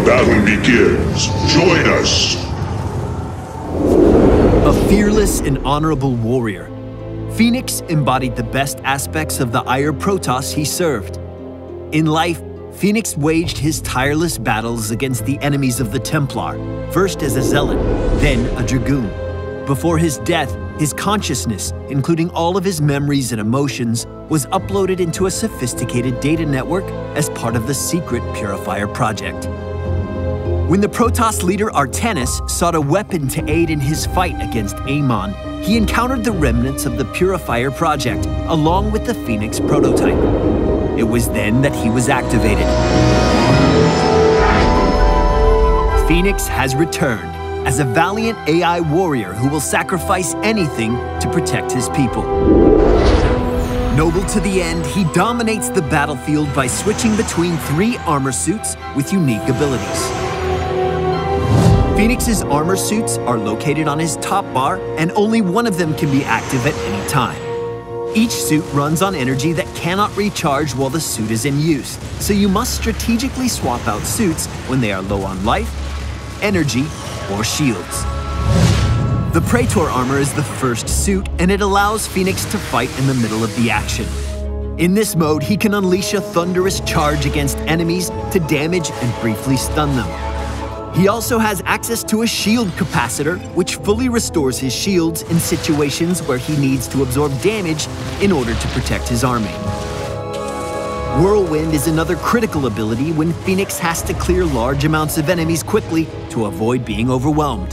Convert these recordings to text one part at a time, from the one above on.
Battle begins. Join us. A fearless and honorable warrior, Phoenix embodied the best aspects of the Aiur Protoss he served. In life, Phoenix waged his tireless battles against the enemies of the Templar, first as a zealot, then a dragoon. Before his death, his consciousness, including all of his memories and emotions, was uploaded into a sophisticated data network as part of the secret Purifier project. When the Protoss leader Artanis sought a weapon to aid in his fight against Amon, he encountered the remnants of the Purifier project, along with the Phoenix prototype. It was then that he was activated. Phoenix has returned as a valiant AI warrior who will sacrifice anything to protect his people. Noble to the end, he dominates the battlefield by switching between 3 armor suits with unique abilities. Phoenix's armor suits are located on his top bar, and only one of them can be active at any time. Each suit runs on energy that cannot recharge while the suit is in use, so you must strategically swap out suits when they are low on life, energy, or shields. The Praetor armor is the first suit, and it allows Phoenix to fight in the middle of the action. In this mode, he can unleash a thunderous charge against enemies to damage and briefly stun them. He also has access to a shield capacitor, which fully restores his shields in situations where he needs to absorb damage in order to protect his army. Whirlwind is another critical ability when Phoenix has to clear large amounts of enemies quickly to avoid being overwhelmed.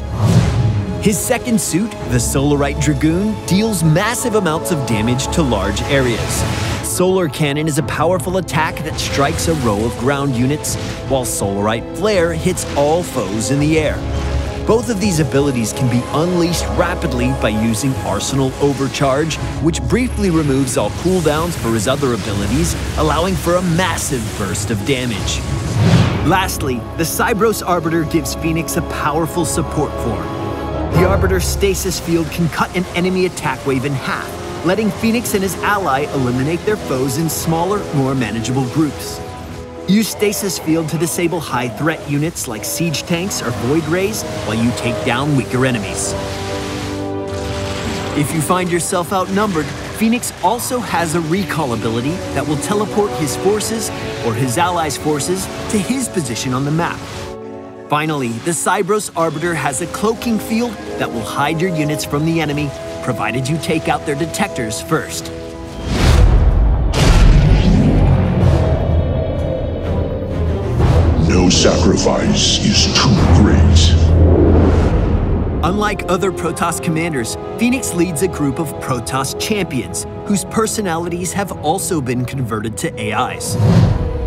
His second suit, the Solarite Dragoon, deals massive amounts of damage to large areas. Solar Cannon is a powerful attack that strikes a row of ground units, while Solarite Flare hits all foes in the air. Both of these abilities can be unleashed rapidly by using Arsenal Overcharge, which briefly removes all cooldowns for his other abilities, allowing for a massive burst of damage. Lastly, the Cybros Arbiter gives Phoenix a powerful support form. The Arbiter's stasis field can cut an enemy attack wave in half, letting Phoenix and his ally eliminate their foes in smaller, more manageable groups. Use Stasis Field to disable high-threat units like siege tanks or void rays while you take down weaker enemies. If you find yourself outnumbered, Phoenix also has a recall ability that will teleport his forces or his allies' forces to his position on the map. Finally, the Cybros Arbiter has a cloaking field that will hide your units from the enemy, provided you take out their detectors first. No sacrifice is too great. Unlike other Protoss commanders, Phoenix leads a group of Protoss champions, whose personalities have also been converted to AIs.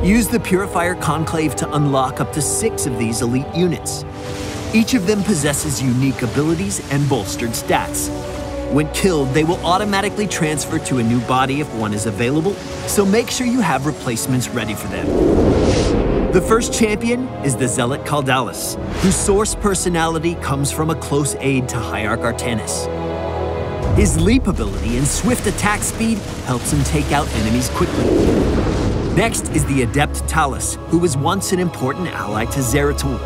Use the Purifier Conclave to unlock up to 6 of these elite units. Each of them possesses unique abilities and bolstered stats. When killed, they will automatically transfer to a new body if one is available, so make sure you have replacements ready for them. The first champion is the Zealot Caldalis, whose source personality comes from a close aid to Hierarch Artanis. His leap ability and swift attack speed helps him take out enemies quickly. Next is the Adept Talus, who was once an important ally to Zeratul.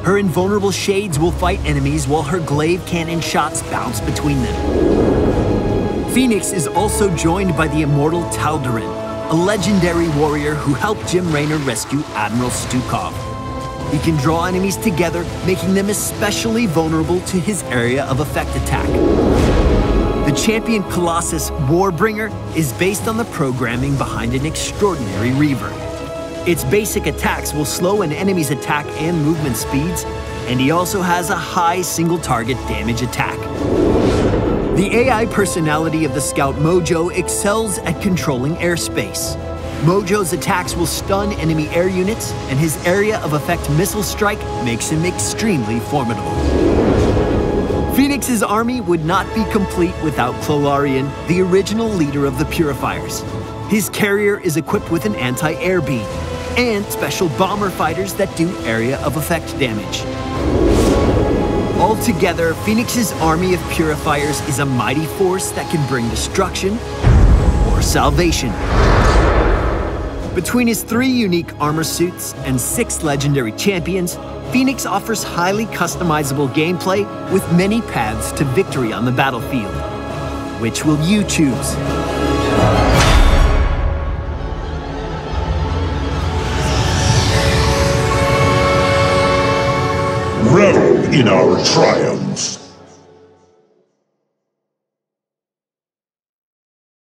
Her invulnerable shades will fight enemies while her glaive cannon shots bounce between them. Phoenix is also joined by the immortal Tal'Darim, a legendary warrior who helped Jim Raynor rescue Admiral Stukov. He can draw enemies together, making them especially vulnerable to his area of effect attack. The champion Colossus Warbringer is based on the programming behind an extraordinary Reaver. Its basic attacks will slow an enemy's attack and movement speeds, and he also has a high single-target damage attack. The AI personality of the Scout Mojo excels at controlling airspace. Mojo's attacks will stun enemy air units, and his area of effect missile strike makes him extremely formidable. Phoenix's army would not be complete without Clolarian, the original leader of the Purifiers. His carrier is equipped with an anti-air beam, and special bomber fighters that do area of effect damage. Altogether, Phoenix's army of Purifiers is a mighty force that can bring destruction or salvation. Between his 3 unique armor suits and 6 legendary champions, Phoenix offers highly customizable gameplay with many paths to victory on the battlefield. Which will you choose? Revel in our triumph.